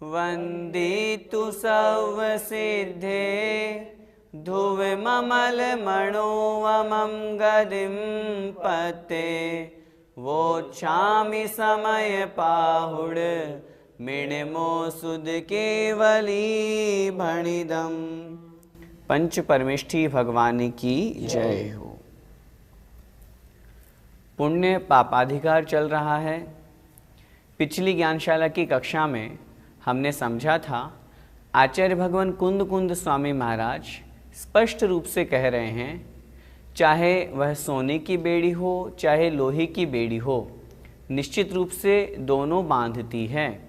वन्दितु सर्वसिद्धे धुविममलमणोवमं गदिं पते वोच्छामि समयपाहुड मिणमो सुध केवली भणिदम। पंच परमेष्ठी भगवान की जय हो। पुण्य पापाधिकार चल रहा है। पिछली ज्ञानशाला की कक्षा में हमने समझा था आचार्य भगवान कुंद कुंद स्वामी महाराज स्पष्ट रूप से कह रहे हैं, चाहे वह सोने की बेड़ी हो चाहे लोहे की बेड़ी हो, निश्चित रूप से दोनों बांधती है।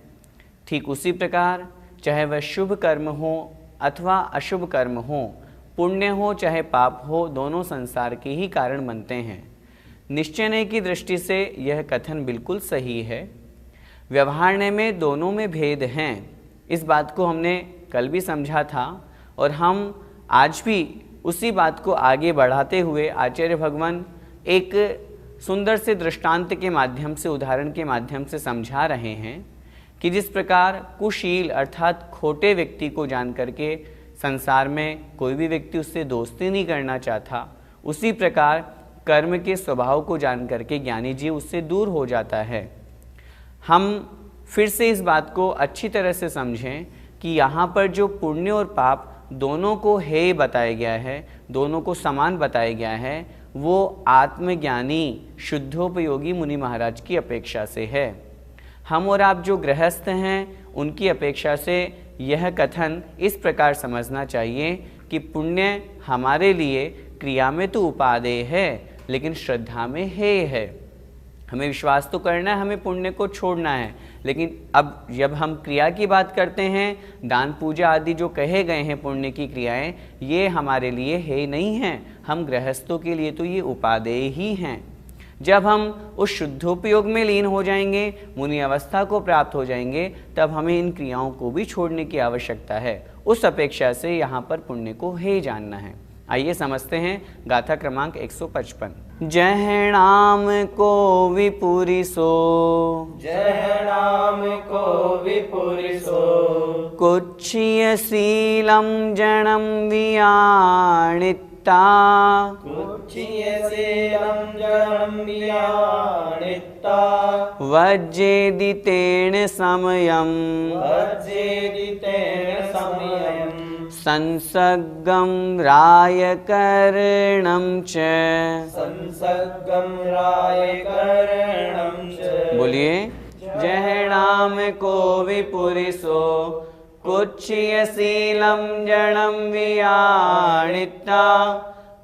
ठीक उसी प्रकार चाहे वह शुभ कर्म हो अथवा अशुभ कर्म हो, पुण्य हो चाहे पाप हो, दोनों संसार के ही कारण बनते हैं। निश्चय की दृष्टि से यह कथन बिल्कुल सही है। व्यवहार में दोनों में भेद हैं, इस बात को हमने कल भी समझा था और हम आज भी उसी बात को आगे बढ़ाते हुए आचार्य भगवान एक सुंदर से दृष्टांत के माध्यम से, उदाहरण के माध्यम से समझा रहे हैं कि जिस प्रकार कुशील अर्थात खोटे व्यक्ति को जान करके संसार में कोई भी व्यक्ति उससे दोस्ती नहीं करना चाहता, उसी प्रकार कर्म के स्वभाव को जान करके ज्ञानी जीव उससे दूर हो जाता है। हम फिर से इस बात को अच्छी तरह से समझें कि यहाँ पर जो पुण्य और पाप दोनों को हेय बताया गया है, दोनों को समान बताया गया है, वो आत्मज्ञानी शुद्धोपयोगी मुनि महाराज की अपेक्षा से है। हम और आप जो गृहस्थ हैं उनकी अपेक्षा से यह कथन इस प्रकार समझना चाहिए कि पुण्य हमारे लिए क्रिया में तो उपादेय है लेकिन श्रद्धा में हेय है। हमें विश्वास तो करना है, हमें पुण्य को छोड़ना है, लेकिन अब जब हम क्रिया की बात करते हैं, दान पूजा आदि जो कहे गए हैं पुण्य की क्रियाएं, ये हमारे लिए है नहीं हैं। हम गृहस्थों के लिए तो ये उपादेय ही हैं। जब हम उस शुद्धोपयोग में लीन हो जाएंगे, मुनि अवस्था को प्राप्त हो जाएंगे, तब हमें इन क्रियाओं को भी छोड़ने की आवश्यकता है। उस अपेक्षा से यहाँ पर पुण्य को हे जानना है। आइए समझते हैं गाथा क्रमांक 155। जय नाम को विपुरिसो, जय नाम को विपुरिसो, कुच्छ्य शीलम जनम वियाणित्ता, कुच्छ्य शीलम जनम वियाणित्ता, वज्रेदितेन समयम्, वज्रेदितेन समयम्, संसर्गं रायकरणं च, संसर्गं रायकरणं च। बोलिए जय नाम को विपुरिसो, कुच्छ्य शीलम जनम वियाणित्ता,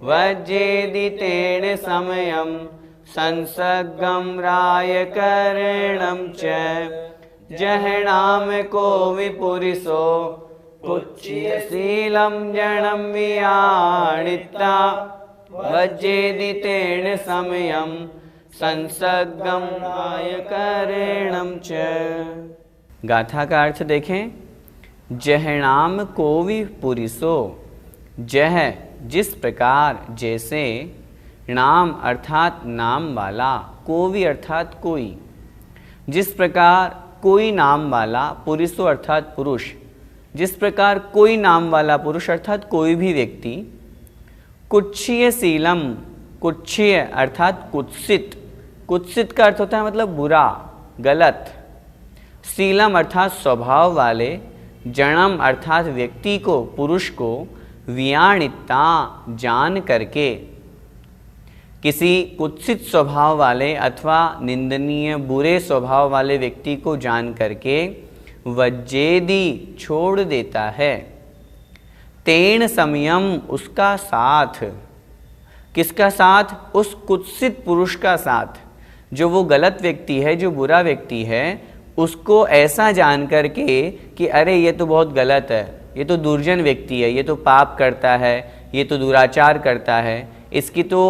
वज्रेदितेन समयं संसर्गं रायकरणं च। जय नाम को विपुरिसो, कुच्छ्य शीलम जनम वियाणित्ता, वज्रेदितेन समयं संसर्गं रायकरणं च। गाथा का अर्थ देखें। जह नाम को विपुरिसो, जह जिस प्रकार, जैसे, नाम अर्थात नाम वाला, कोवि अर्थात कोई, जिस प्रकार कोई नाम वाला, पुरिसो अर्थात पुरुष, जिस प्रकार कोई नाम वाला पुरुष अर्थात कोई भी व्यक्ति, कुच्छ्य शीलम, कुच्छ्य अर्थात कुत्सित, कुत्सित का अर्थ होता है मतलब बुरा, गलत, शीलम अर्थात स्वभाव वाले, जन्म अर्थात व्यक्ति को, पुरुष को, वियाणिता जान करके, किसी कुत्सित स्वभाव वाले अथवा निंदनीय बुरे स्वभाव वाले व्यक्ति को जान करके वज्रेदि छोड़ देता है, तेन समयम उसका साथ, किसका साथ? उस कुत्सित पुरुष का साथ। जो वो गलत व्यक्ति है, जो बुरा व्यक्ति है, उसको ऐसा जान करके कि अरे ये तो बहुत गलत है, ये तो दुर्जन व्यक्ति है, ये तो पाप करता है, ये तो दुराचार करता है, इसकी तो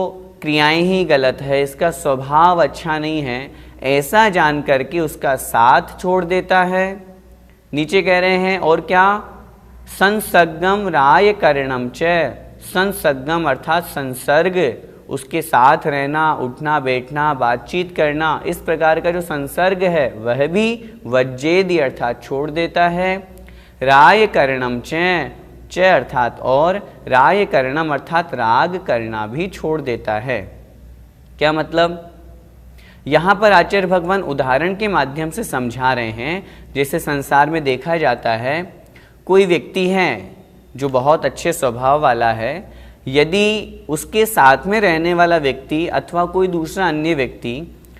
क्रियाएं ही गलत है, इसका स्वभाव अच्छा नहीं है, ऐसा जान करके उसका साथ छोड़ देता है। नीचे कह रहे हैं और क्या? संसर्गम राय करणम च। संसर्गम अर्थात संसर्ग, उसके साथ रहना, उठना बैठना, बातचीत करना, इस प्रकार का जो संसर्ग है वह भी वज्जेदि अर्थात छोड़ देता है। राय करणम च अर्थात और, राय करणम अर्थात राग करना भी छोड़ देता है। क्या मतलब? यहाँ पर आचार्य भगवान उदाहरण के माध्यम से समझा रहे हैं। जैसे संसार में देखा जाता है, कोई व्यक्ति है जो बहुत अच्छे स्वभाव वाला है, यदि उसके साथ में रहने वाला व्यक्ति अथवा कोई दूसरा अन्य व्यक्ति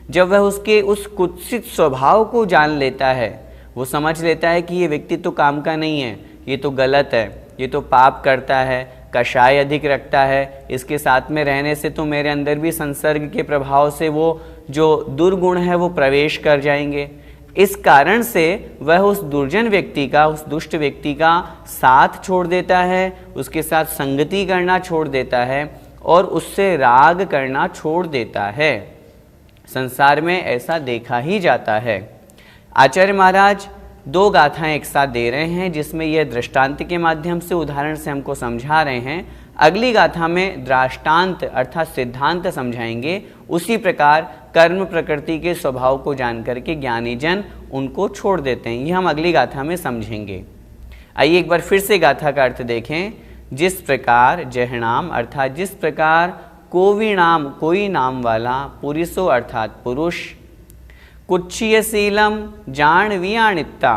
जब वह उसके उस कुत्सित स्वभाव को जान लेता है, वो समझ लेता है कि ये व्यक्ति तो काम का नहीं है, ये तो गलत है, ये तो पाप करता है, कषाय अधिक रखता है, इसके साथ में रहने से तो मेरे अंदर भी संसर्ग के प्रभाव से वो जो दुर्गुण है वो प्रवेश कर जाएंगे। इस कारण से वह उस दुर्जन व्यक्ति का, उस दुष्ट व्यक्ति का साथ छोड़ देता है, उसके साथ संगति करना छोड़ देता है और उससे राग करना छोड़ देता है। संसार में ऐसा देखा ही जाता है। आचार्य महाराज दो गाथाएं एक साथ दे रहे हैं, जिसमें यह दृष्टांत के माध्यम से, उदाहरण से हमको समझा रहे हैं। अगली गाथा में दृष्टांत अर्थात सिद्धांत समझाएंगे। उसी प्रकार कर्म प्रकृति के स्वभाव को जान करके ज्ञानी जन उनको छोड़ देते हैं। ये हम अगली गाथा में समझेंगे। आइए एक बार फिर से गाथा का अर्थ देखें। जिस प्रकार जहनाम अर्थात जिस प्रकार कोविनाम कोई नाम वाला, पुरुषो अर्थात पुरुष, कुच्छीयशीलम जान वियाणित्ता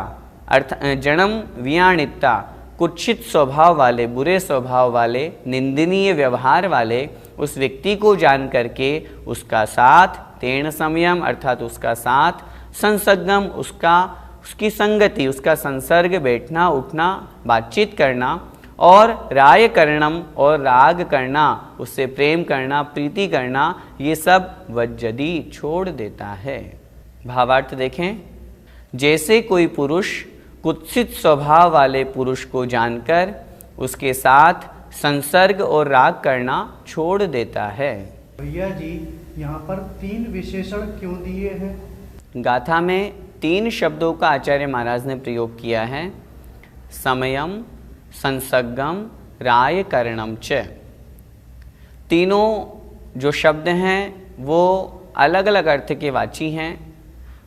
अर्थ जन्म वियाणित्ता, कुत्सित स्वभाव वाले, बुरे स्वभाव वाले, निंदनीय व्यवहार वाले उस व्यक्ति को जान करके उसका साथ, तेन समयम अर्थात उसका साथ, संसर्गम उसकी संगति, उसका संसर्ग, बैठना उठना बातचीत करना, और राय करणम और राग करना, उससे प्रेम करना, प्रीति करना, ये सब वज्जदी छोड़ देता है। भावार्थ देखें। जैसे कोई पुरुष कुत्सित स्वभाव वाले पुरुष को जानकर उसके साथ संसर्ग और राग करना छोड़ देता है। भैया जी, यहाँ पर 3 विशेषण क्यों दिए हैं? गाथा में 3 शब्दों का आचार्य महाराज ने प्रयोग किया है। समयम, संसर्गम, राय करणम च। तीनों जो शब्द हैं वो अलग अलग अर्थ के वाची हैं।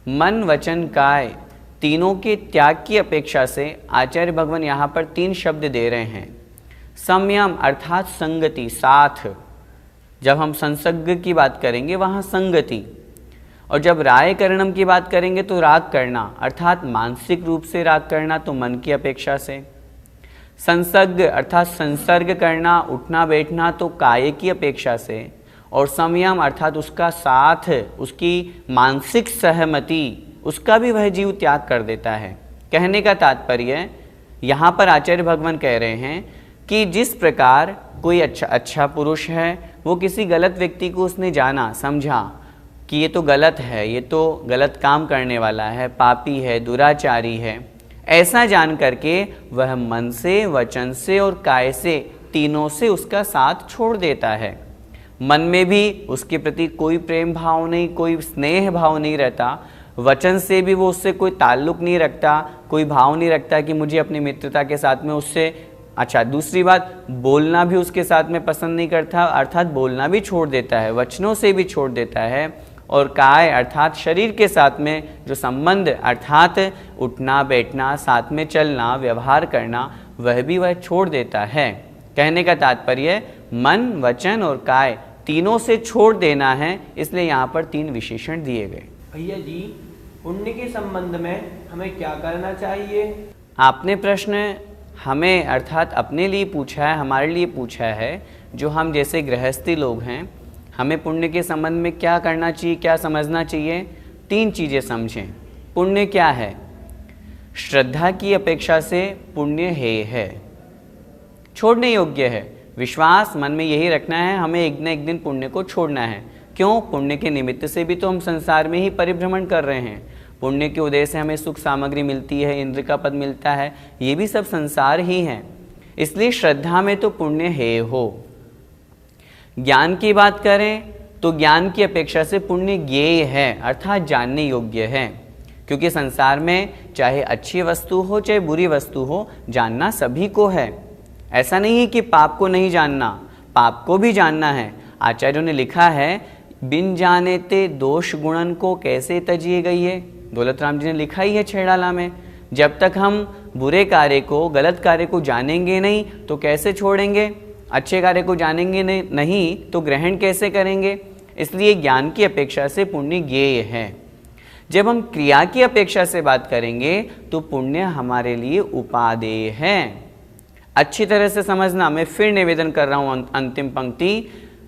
मन वचन काय तीनों के त्याग की अपेक्षा से आचार्य भगवान यहाँ पर 3 शब्द दे रहे हैं। संयम अर्थात संगति, साथ। जब हम संसर्ग की बात करेंगे वहाँ संगति, और जब राय करणम की बात करेंगे तो राग करना अर्थात मानसिक रूप से राग करना, तो मन की अपेक्षा से। संसर्ग अर्थात संसर्ग करना, उठना बैठना, तो काय की अपेक्षा से। और संयम अर्थात उसका साथ, उसकी मानसिक सहमति, उसका भी वह जीव त्याग कर देता है। कहने का तात्पर्य यहाँ पर आचार्य भगवान कह रहे हैं कि जिस प्रकार कोई अच्छा पुरुष है, वो किसी गलत व्यक्ति को उसने जाना, समझा कि ये तो गलत है, ये तो गलत काम करने वाला है, पापी है, दुराचारी है, ऐसा जान करके वह मन से, वचन से और काय से, तीनों से उसका साथ छोड़ देता है। मन में भी उसके प्रति कोई प्रेम भाव नहीं, कोई स्नेह भाव नहीं रहता, वचन से भी वो उससे कोई ताल्लुक नहीं रखता, कोई भाव नहीं रखता कि मुझे अपनी मित्रता के साथ में उससे अच्छा। दूसरी बात, बोलना भी उसके साथ में पसंद नहीं करता, अर्थात बोलना भी छोड़ देता है, वचनों से भी छोड़ देता है। और काय अर्थात शरीर के साथ में जो संबंध अर्थात उठना बैठना, साथ में चलना, व्यवहार करना, वह भी वह छोड़ देता है। कहने का तात्पर्य मन, वचन और काय तीनों से छोड़ देना है, इसलिए यहाँ पर 3 विशेषण दिए गए। भैया जी, पुण्य के संबंध में हमें क्या करना चाहिए? आपने प्रश्न हमें अर्थात अपने लिए पूछा है, हमारे लिए पूछा है। जो हम जैसे गृहस्थी लोग हैं, हमें पुण्य के संबंध में क्या करना चाहिए, क्या समझना चाहिए? 3 चीज़ें समझें। पुण्य क्या है? श्रद्धा की अपेक्षा से पुण्य है, छोड़ने योग्य है। विश्वास मन में यही रखना है, हमें एक न एक दिन पुण्य को छोड़ना है। क्यों? पुण्य के निमित्त से भी तो हम संसार में ही परिभ्रमण कर रहे हैं। पुण्य के उदय से हमें सुख सामग्री मिलती है, इंद्र का पद मिलता है, ये भी सब संसार ही है। इसलिए श्रद्धा में तो पुण्य है हो। ज्ञान की बात करें तो ज्ञान की अपेक्षा से पुण्य ज्ञेय है, अर्थात जानने योग्य है। क्योंकि संसार में चाहे अच्छी वस्तु हो चाहे बुरी वस्तु हो, जानना सभी को है। ऐसा नहीं है कि पाप को नहीं जानना, पाप को भी जानना है। आचार्यों ने लिखा है, बिन जाने ते दोष गुणन को कैसे तजिए गई है। दौलत राम जी ने लिखा ही है छेड़ाला में, जब तक हम बुरे कार्य को, गलत कार्य को जानेंगे नहीं तो कैसे छोड़ेंगे, अच्छे कार्य को जानेंगे नहीं तो ग्रहण कैसे करेंगे। इसलिए ज्ञान की अपेक्षा से पुण्य ज्ञेय है। जब हम क्रिया की अपेक्षा से बात करेंगे तो पुण्य हमारे लिए उपादेय है। अच्छी तरह से समझना, मैं फिर निवेदन कर रहा हूं अंतिम पंक्ति,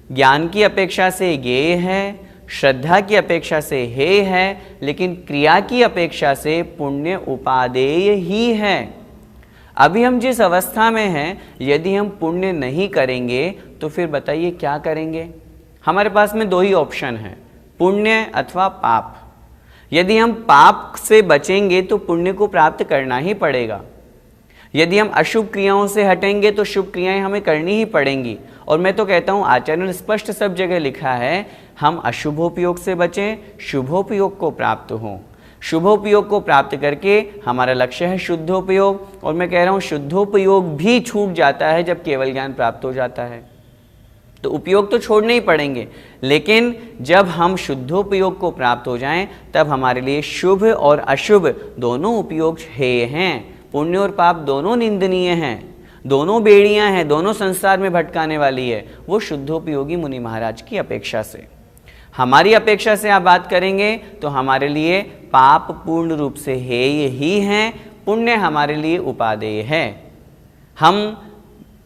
ज्ञान की अपेक्षा से ज्ञेय है, श्रद्धा की अपेक्षा से हे है, लेकिन क्रिया की अपेक्षा से पुण्य उपादेय ही है। अभी हम जिस अवस्था में हैं, यदि हम पुण्य नहीं करेंगे तो फिर बताइए क्या करेंगे। हमारे पास में दो ही ऑप्शन है, पुण्य अथवा पाप। यदि हम पाप से बचेंगे तो पुण्य को प्राप्त करना ही पड़ेगा। यदि हम अशुभ क्रियाओं से हटेंगे तो शुभ क्रियाएं हमें करनी ही पड़ेंगी। और मैं तो कहता हूँ, आचार्य ने स्पष्ट सब जगह लिखा है, हम अशुभोपयोग से बचें, शुभोपयोग को प्राप्त हों। शुभोपयोग को प्राप्त करके हमारा लक्ष्य है शुद्धोपयोग। और मैं कह रहा हूँ, शुद्धोपयोग भी छूट जाता है जब केवल ज्ञान प्राप्त हो जाता है। तो उपयोग तो छोड़ने ही पड़ेंगे, लेकिन जब हम शुद्धोपयोग को प्राप्त हो जाएं, तब हमारे लिए शुभ और अशुभ दोनों उपयोग हैं। पुण्य और पाप दोनों निंदनीय हैं, दोनों बेड़ियां हैं, दोनों संसार में भटकाने वाली है, वो शुद्धोपयोगी मुनि महाराज की अपेक्षा से। हमारी अपेक्षा से आप बात करेंगे तो हमारे लिए पाप पूर्ण रूप से हेय ही हैं, पुण्य हमारे लिए उपादेय है। हम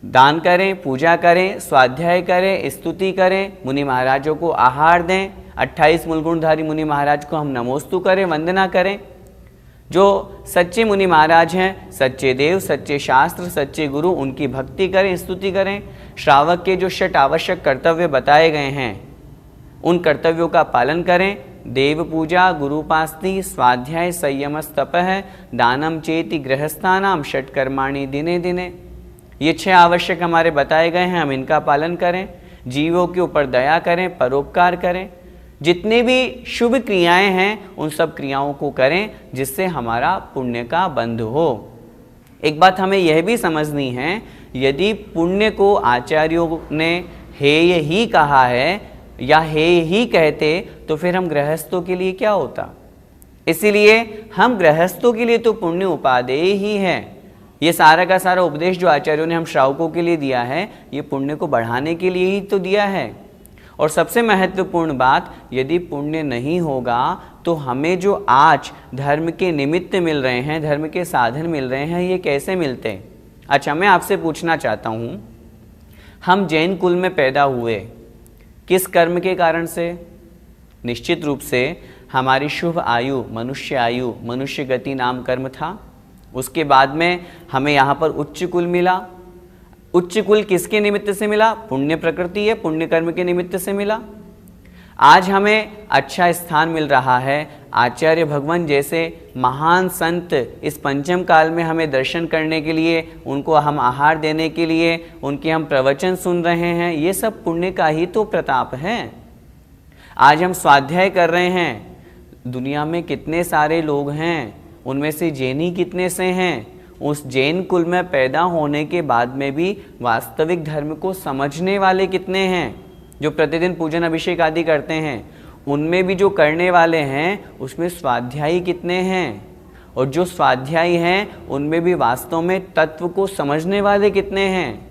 दान करें, पूजा करें, स्वाध्याय करें, स्तुति करें, मुनि महाराजों को आहार दें, 28 मूलगुणधारी मुनि महाराज को हम नमोस्तु करें, वंदना करें। जो सच्चे मुनि महाराज हैं, सच्चे देव, सच्चे शास्त्र, सच्चे गुरु, उनकी भक्ति करें, स्तुति करें। श्रावक के जो 6 आवश्यक कर्तव्य बताए गए हैं, उन कर्तव्यों का पालन करें। देव पूजा, गुरुपास्ति, स्वाध्याय, संयम, तपः, दानम चेति गृहस्थानाम, षट्कर्माणि दिने दिने। ये 6 आवश्यक हमारे बताए गए हैं, हम इनका पालन करें। जीवों के ऊपर दया करें, परोपकार करें। जितने भी शुभ क्रियाएं हैं उन सब क्रियाओं को करें जिससे हमारा पुण्य का बंध हो। एक बात हमें यह भी समझनी है, यदि पुण्य को आचार्यों ने हेय ही कहा है या हेय ही कहते तो फिर हम गृहस्थों के लिए क्या होता। इसीलिए हम गृहस्थों के लिए तो पुण्य उपादेय ही है। ये सारा का सारा उपदेश जो आचार्यों ने हम श्रावकों के लिए दिया है, ये पुण्य को बढ़ाने के लिए ही तो दिया है। और सबसे महत्वपूर्ण बात, यदि पुण्य नहीं होगा तो हमें जो आज धर्म के निमित्त मिल रहे हैं, धर्म के साधन मिल रहे हैं, ये कैसे मिलते हैं। अच्छा, मैं आपसे पूछना चाहता हूँ, हम जैन कुल में पैदा हुए किस कर्म के कारण से? निश्चित रूप से हमारी शुभ आयु, मनुष्य गति नाम कर्म था। उसके बाद में हमें यहाँ पर उच्च कुल मिला। उच्च कुल किसके निमित्त से मिला? पुण्य प्रकृति है, पुण्य कर्म के निमित्त से मिला। आज हमें अच्छा स्थान मिल रहा है। आचार्य भगवान जैसे महान संत इस पंचम काल में हमें दर्शन करने के लिए, उनको हम आहार देने के लिए, उनके हम प्रवचन सुन रहे हैं, ये सब पुण्य का ही तो प्रताप है। आज हम स्वाध्याय कर रहे हैं। दुनिया में कितने सारे लोग हैं, उनमें से जैनी कितने से हैं। उस जैन कुल में पैदा होने के बाद में भी वास्तविक धर्म को समझने वाले कितने हैं, जो प्रतिदिन पूजन अभिषेक आदि करते हैं। उनमें भी जो करने वाले हैं उसमें स्वाध्यायी कितने हैं, और जो स्वाध्यायी हैं उनमें भी वास्तव में तत्व को समझने वाले कितने हैं।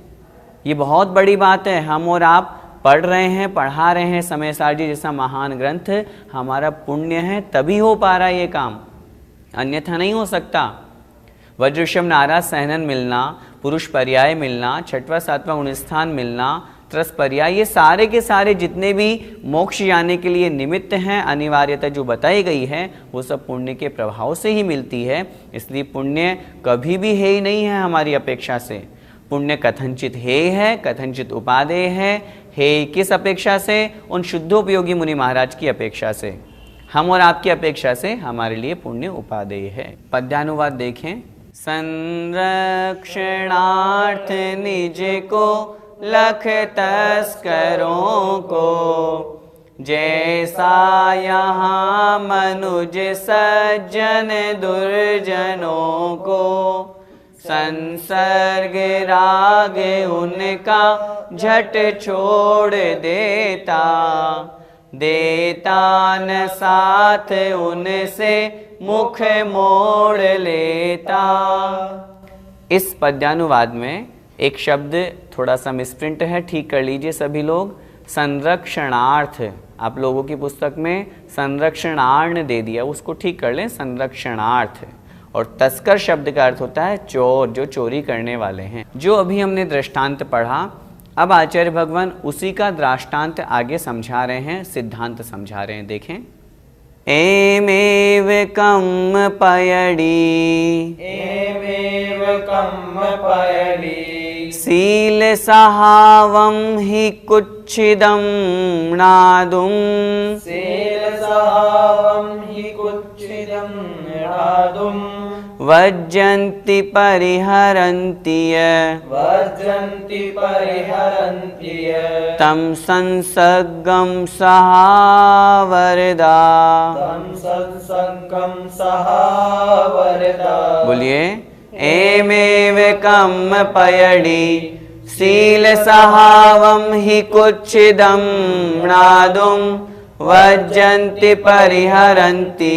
ये बहुत बड़ी बात है। हम और आप पढ़ रहे हैं, पढ़ा रहे हैं समय सार जी जैसा महान ग्रंथ, हमारा पुण्य है तभी हो पा रहा है ये काम, अन्यथा नहीं हो सकता। वज्रशम नारा सहनन मिलना, पुरुष पर्याय मिलना, 6वां 7वां गुणस्थान मिलना, त्रस पर्याय, ये सारे के सारे जितने भी मोक्ष जाने के लिए निमित्त हैं, अनिवार्यता जो बताई गई है, वो सब पुण्य के प्रभाव से ही मिलती है। इसलिए पुण्य कभी भी है ही नहीं है हमारी अपेक्षा से। पुण्य कथनचित हेय है, कथनचित उपादेय है। हेय किस अपेक्षा से? उन शुद्धोपयोगी मुनि महाराज की अपेक्षा से। हम और आपकी अपेक्षा से हमारे लिए पुण्य उपादेय है। पद्यानुवाद देखें। संरक्षणार्थ निज को लख तस्करों को, जैसा यहाँ मनुज सज्जन दुर्जनों को, संसर्ग राग उनका झट छोड़ देता, देता न साथ उनसे मुख मोड़ लेता। इस पद्यानुवाद में एक शब्द थोड़ा सा मिसप्रिंट है, ठीक कर लीजिए सभी लोग। संरक्षणार्थ, आप लोगों की पुस्तक में संरक्षणार्ण दे दिया, उसको ठीक कर लें, संरक्षणार्थ। और तस्कर शब्द का अर्थ होता है चोर, जो चोरी करने वाले हैं। जो अभी हमने दृष्टांत पढ़ा, अब आचार्य भगवान उसी का दृष्टांत आगे समझा रहे हैं, सिद्धांत समझा रहे हैं। देखें। एमेव कम पयड़ी, एमेव कम पयड़ी, सील सहावम हि कुच्छिदम नादुम, सील सहावम हि कुच्छिदम नादुम, वज्जन्ति परिहरन्ति वज्जन्ति परिहरन्ति तं संसर्गं सहावरदा। तं संसर्गं सहावरदा। बोलिए। एमेव कम पयड़ी, सील सहावम हि कुच्छिदं नादुम, वज्जन्ति परिहरन्ति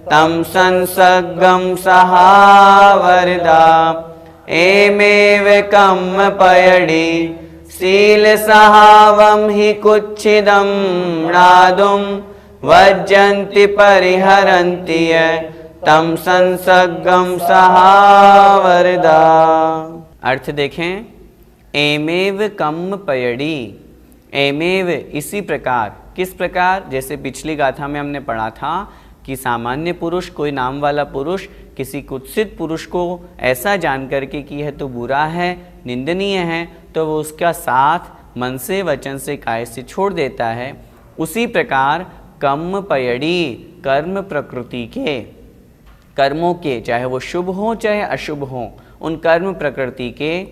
तं संसर्गं सहावरदा। एमेव कम पयड़ी, सील सहावम हि कुच्छिदं नादुम, वज्जन्ति परिहरन्ति तं संसर्गं सहावरदा। अर्थ देखें। एमेव कम पयड़ी, एमेव इसी प्रकार, किस प्रकार? जैसे पिछली गाथा में हमने पढ़ा था कि सामान्य पुरुष, कोई नाम वाला पुरुष किसी कुत्सित पुरुष को ऐसा जान करके कि यह तो बुरा है, निंदनीय है, तो वो उसका साथ मन से, वचन से, काय से छोड़ देता है। उसी प्रकार कम पयड़ी, कर्म प्रकृति के, कर्मों के, चाहे वो शुभ हो चाहे अशुभ हो, उन कर्म प्रकृति के,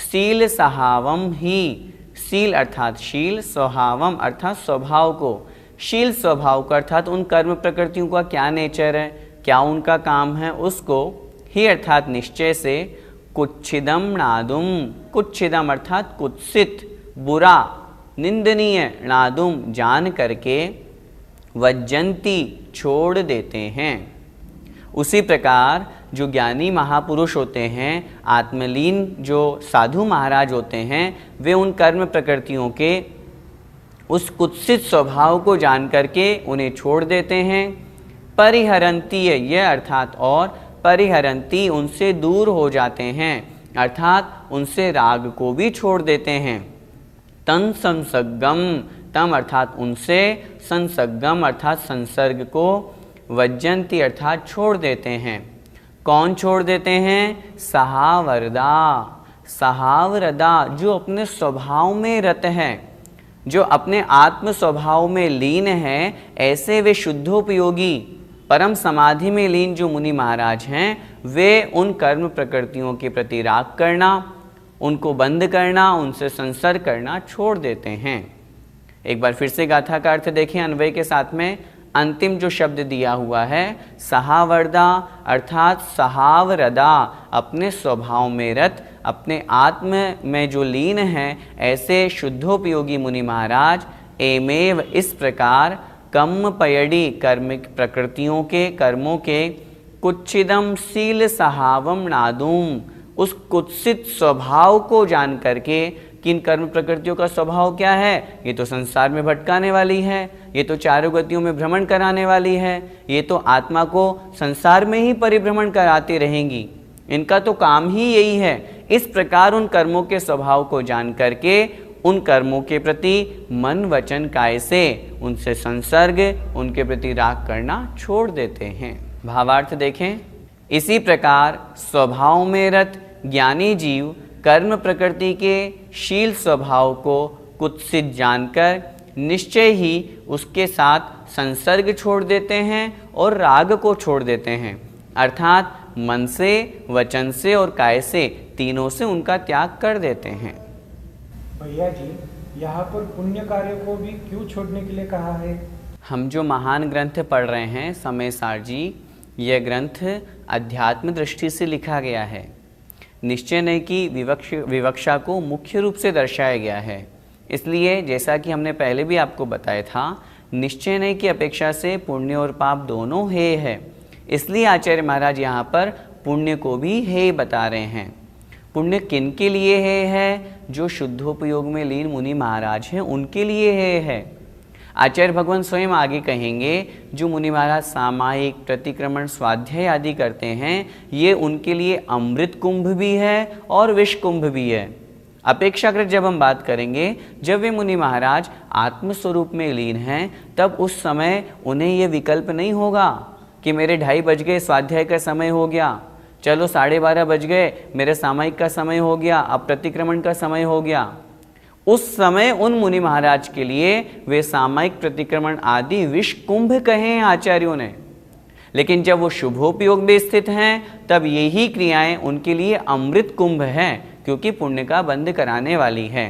सील सहावम ही, सील अर्थात शील, स्वभावम अर्थात स्वभाव को, शील स्वभाव का अर्थात उन कर्म प्रकृतियों का क्या नेचर है, क्या उनका काम है, उसको ही अर्थात निश्चय से, कुच्छिदम नादुम, कुच्छिदम अर्थात कुत्सित, बुरा, निंदनीय, नादुम जान करके, वज्जंती छोड़ देते हैं। उसी प्रकार जो ज्ञानी महापुरुष होते हैं, आत्मलीन जो साधु महाराज होते हैं, वे उन कर्म प्रकृतियों के उस कुत्सित स्वभाव को जान करके उन्हें छोड़ देते हैं। परिहरंती है यह अर्थात, और परिहरंती उनसे दूर हो जाते हैं, अर्थात उनसे राग को भी छोड़ देते हैं। तन संसर्गम, तम अर्थात उनसे, संसर्गम अर्थात संसर्ग को, वज्जंती अर्थात छोड़ देते हैं। कौन छोड़ देते हैं? सहावरदा, सहावरदा जो अपने स्वभाव में रत है, जो अपने आत्म स्वभाव में लीन है, ऐसे वे शुद्धोपयोगी परम समाधि में लीन जो मुनि महाराज हैं, वे उन कर्म प्रकृतियों के प्रति राग करना, उनको बंद करना, उनसे संसर्ग करना छोड़ देते हैं। एक बार फिर से गाथा का अर्थ देखें अन्वय के साथ में। अंतिम जो शब्द दिया हुआ है सहावरदा अर्थात सहावरदा, अपने स्वभाव में रत, अपने आत्म में जो लीन है, ऐसे शुद्धोपयोगी मुनि महाराज एमेव इस प्रकार कम पयड़ी कर्म प्रकृतियों के, कर्मों के, कुच्छिदम सील सहावम नादुम उस कुत्सित स्वभाव को जान करके कि इन कर्म प्रकृतियों का स्वभाव क्या है, ये तो संसार में भटकाने वाली है, ये तो चारों गतियों में भ्रमण कराने वाली है, ये तो आत्मा को संसार में ही परिभ्रमण कराती रहेंगी, इनका तो काम ही यही है। इस प्रकार उन कर्मों के स्वभाव को जान करके उन कर्मों के प्रति मन वचन काय से उनसे संसर्ग, उनके प्रति राग करना छोड़ देते हैं। भावार्थ देखें। इसी प्रकार स्वभाव में रत ज्ञानी जीव कर्म प्रकृति के शील स्वभाव को कुत्सित जानकर निश्चय ही उसके साथ संसर्ग छोड़ देते हैं और राग को छोड़ देते हैं, अर्थात मन से, वचन से और काय से, तीनों से उनका त्याग कर देते हैं। भैया जी, यहाँ पर पुण्य कार्य को भी क्यों छोड़ने के लिए कहा है? हम जो महान ग्रंथ पढ़ रहे हैं समय सार जी, यह ग्रंथ अध्यात्म दृष्टि से लिखा गया है। निश्चय नहीं की विवक्षा को मुख्य रूप से दर्शाया गया है। इसलिए जैसा कि हमने पहले भी आपको बताया था, निश्चय नहीं की अपेक्षा से पुण्य और पाप दोनों हे है। इसलिए आचार्य महाराज यहाँ पर पुण्य को भी हे बता रहे हैं। पुण्य किन के लिए है? जो शुद्धोपयोग में लीन मुनि महाराज हैं उनके लिए है। आचार्य भगवान स्वयं आगे कहेंगे, जो मुनि महाराज सामायिक प्रतिक्रमण स्वाध्याय आदि करते हैं, ये उनके लिए अमृत कुंभ भी है और विष कुंभ भी है। अपेक्षाकृत जब हम बात करेंगे, जब वे मुनि महाराज आत्मस्वरूप में लीन हैं, तब उस समय उन्हें ये विकल्प नहीं होगा कि मेरे 2:30 बज गए, स्वाध्याय का समय हो गया, चलो 12:30 बज गए, मेरे सामायिक का समय हो गया, अब प्रतिक्रमण का समय हो गया। उस समय उन मुनि महाराज के लिए वे सामायिक प्रतिक्रमण आदि विष कुंभ कहे हैं आचार्यों ने। लेकिन जब वो शुभोपयोग में स्थित हैं, तब यही क्रियाएं उनके लिए अमृत कुंभ है, क्योंकि पुण्य का बंध कराने वाली है।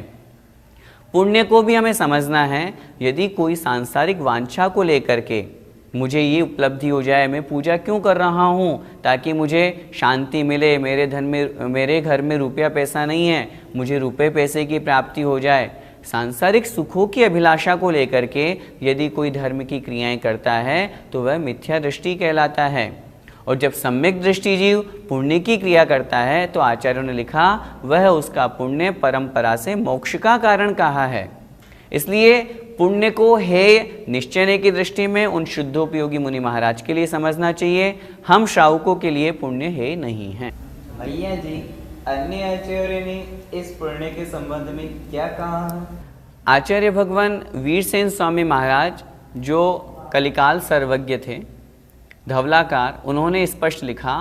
पुण्य को भी हमें समझना है। यदि कोई सांसारिक वांछा को लेकर के मुझे ये उपलब्धि हो जाए, मैं पूजा क्यों कर रहा हूँ, ताकि मुझे शांति मिले, मेरे घर में रुपया पैसा नहीं है, मुझे रुपए पैसे की प्राप्ति हो जाए, सांसारिक सुखों की अभिलाषा को लेकर के यदि कोई धर्म की क्रियाएं करता है तो वह मिथ्या दृष्टि कहलाता है। और जब सम्यक दृष्टि जीव पुण्य की क्रिया करता है, तो आचार्यों ने लिखा वह उसका पुण्य परंपरा से मोक्ष का कारण कहा है। इसलिए पुण्य को हे निश्चय की दृष्टि में उन शुद्धोपयोगी मुनि महाराज के लिए समझना चाहिए। हम श्रावकों के लिए पुण्य हे नहीं है। भैया जी, अन्य आचार्य ने इस पुण्य के संबंध में क्या कहा है? आचार्य भगवान वीरसेन स्वामी महाराज, जो कलिकाल सर्वज्ञ थे, धवलाकार, उन्होंने स्पष्ट लिखा,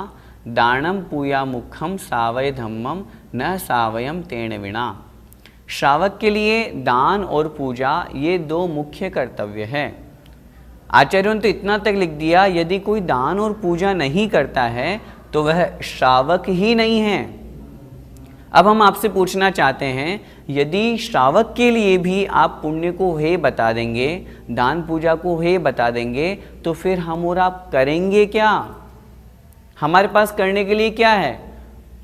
दानम पूया मुखम सावय धम्मम न सावयम तेण विना। श्रावक के लिए दान और पूजा ये 2 मुख्य कर्तव्य है। आचार्यों ने तो इतना तक लिख दिया, यदि कोई दान और पूजा नहीं करता है तो वह श्रावक ही नहीं है। अब हम आपसे पूछना चाहते हैं, यदि श्रावक के लिए भी आप पुण्य को हे बता देंगे, दान पूजा को हे बता देंगे, तो फिर हम और आप करेंगे क्या? हमारे पास करने के लिए क्या है?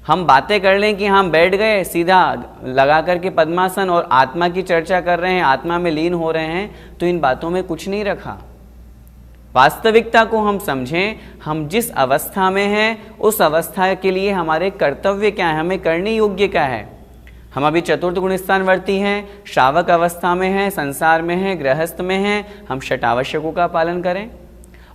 हम बातें कर लें कि हम बैठ गए सीधा लगा करके पद्मासन और आत्मा की चर्चा कर रहे हैं, आत्मा में लीन हो रहे हैं, तो इन बातों में कुछ नहीं रखा। वास्तविकता को हम समझें, हम जिस अवस्था में हैं उस अवस्था के लिए हमारे कर्तव्य क्या है, हमें करने योग्य क्या है। हम अभी चतुर्थ गुण स्थानवर्ती हैं, श्रावक अवस्था में हैं, संसार में हैं, गृहस्थ में हैं, हम षटावश्यकों का पालन करें।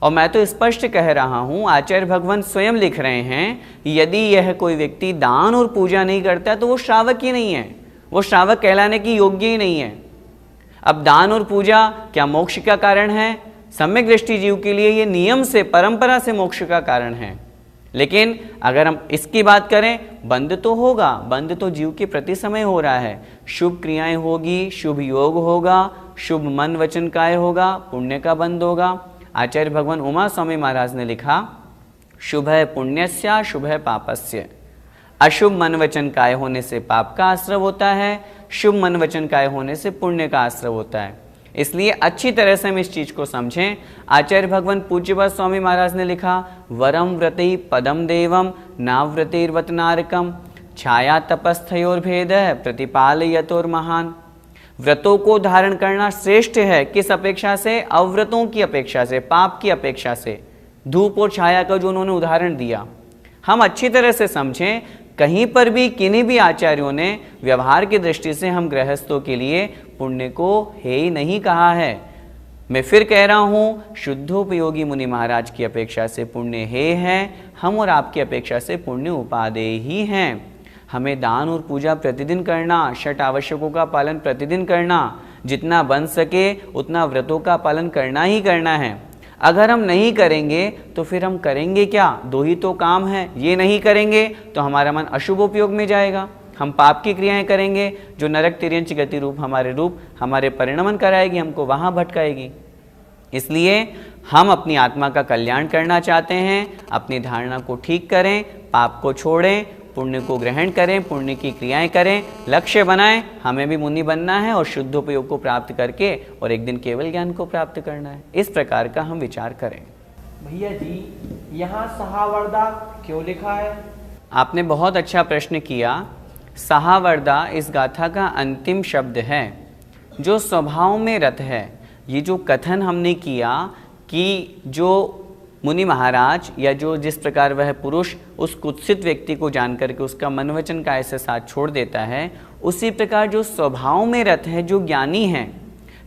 और मैं तो स्पष्ट कह रहा हूँ, आचार्य भगवान स्वयं लिख रहे हैं, यदि यह कोई व्यक्ति दान और पूजा नहीं करता तो वो श्रावक ही नहीं है, वो श्रावक कहलाने की योग्य ही नहीं है। अब दान और पूजा क्या मोक्ष का कारण है? सम्यक दृष्टि जीव के लिए ये नियम से, परंपरा से मोक्ष का कारण है। लेकिन अगर हम इसकी बात करें, बंध तो होगा, बंध तो जीव के प्रति समय हो रहा है। शुभ क्रियाएं होगी, शुभ योग होगा, शुभ मन वचन काय होगा, पुण्य का बंध होगा। आचार्य भगवान उमा स्वामी महाराज ने लिखा, शुभ है पुण्यस्य शुभ है पापस्य। अशुभ मन वचन काय होने से पाप का आश्रव होता है, शुभ मन वचन काय होने से पुण्य का आश्रव होता है। इसलिए अच्छी तरह से हम इस चीज को समझें। आचार्य भगवान पूज्यपाद स्वामी महाराज ने लिखा, वरम व्रति पदम देवम नाव्रतिर्वत नारकम छाया तपस्थयोर भेद प्रतिपालयतोर महान। व्रतों को धारण करना श्रेष्ठ है, किस अपेक्षा से? अव्रतों की अपेक्षा से, पाप की अपेक्षा से। धूप और छाया का जो उन्होंने उदाहरण दिया, हम अच्छी तरह से समझें। कहीं पर भी किन्हीं भी आचार्यों ने व्यवहार की दृष्टि से हम गृहस्थों के लिए पुण्य को हे ही नहीं कहा है। मैं फिर कह रहा हूँ, शुद्धोपयोगी मुनि महाराज की अपेक्षा से पुण्य हे है, हम और आपकी अपेक्षा से पुण्य उपादेय ही हैं। हमें दान और पूजा प्रतिदिन करना, षट आवश्यकों का पालन प्रतिदिन करना, जितना बन सके उतना व्रतों का पालन करना ही करना है। अगर हम नहीं करेंगे तो फिर हम करेंगे क्या? 2 ही तो काम है। ये नहीं करेंगे तो हमारा मन अशुभ उपयोग में जाएगा, हम पाप की क्रियाएं करेंगे जो नरक तिर्यंच गति रूप हमारे परिणमन कराएगी, हमको वहाँ भटकाएगी। इसलिए हम अपनी आत्मा का कल्याण करना चाहते हैं, अपनी धारणा को ठीक करें, पाप को छोड़ें, पुण्य को ग्रहण करें, पुण्य की क्रियाएं करें, लक्ष्य बनाएं, हमें भी मुनि बनना है और शुद्धोपयोग को प्राप्त करके और एक दिन केवल ज्ञान को प्राप्त करना है। इस प्रकार का हम विचार करें। भैया जी, यहाँ सहावर्दा क्यों लिखा है? आपने बहुत अच्छा प्रश्न किया। सहावर्दा इस गाथा का अंतिम शब्द है जो स्वभाव में रत है। ये जो कथन हमने किया कि जो मुनि महाराज या जो जिस प्रकार वह पुरुष उस कुत्सित व्यक्ति को जानकर के उसका मन वचन काया से साथ छोड़ देता है, उसी प्रकार जो स्वभाव में रत है, जो ज्ञानी है,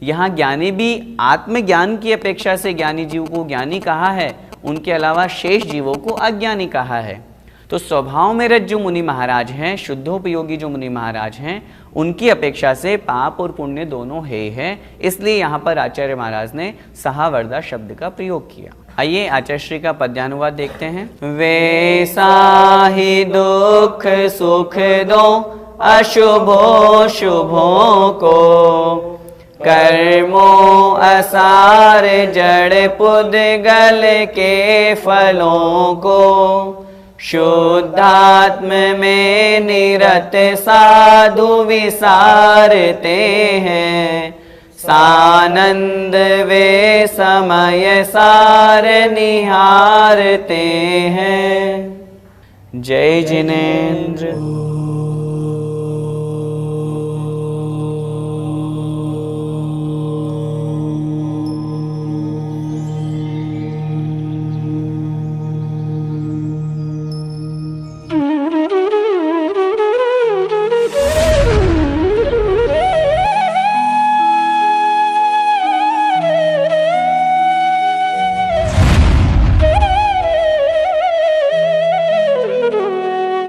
यहाँ ज्ञानी भी आत्मज्ञान की अपेक्षा से ज्ञानी जीव को ज्ञानी कहा है, उनके अलावा शेष जीवों को अज्ञानी कहा है। तो स्वभाव में रत जो मुनि महाराज हैं, शुद्धोपयोगी जो मुनि महाराज हैं, उनकी अपेक्षा से पाप और पुण्य दोनों है। इसलिए यहाँ पर आचार्य महाराज ने सहावर्दा शब्द का प्रयोग किया। आइए आचार्य श्री का पद्यानुवाद देखते हैं। वे साहि दुख सुख दो अशुभो शुभों को, कर्मो असार जड़ पुद्गल के फलों को, शुद्धात्म में निरत साधु विसारते हैं, सानंद वे समय सार निहारते हैं। जय जिनेन्द्र।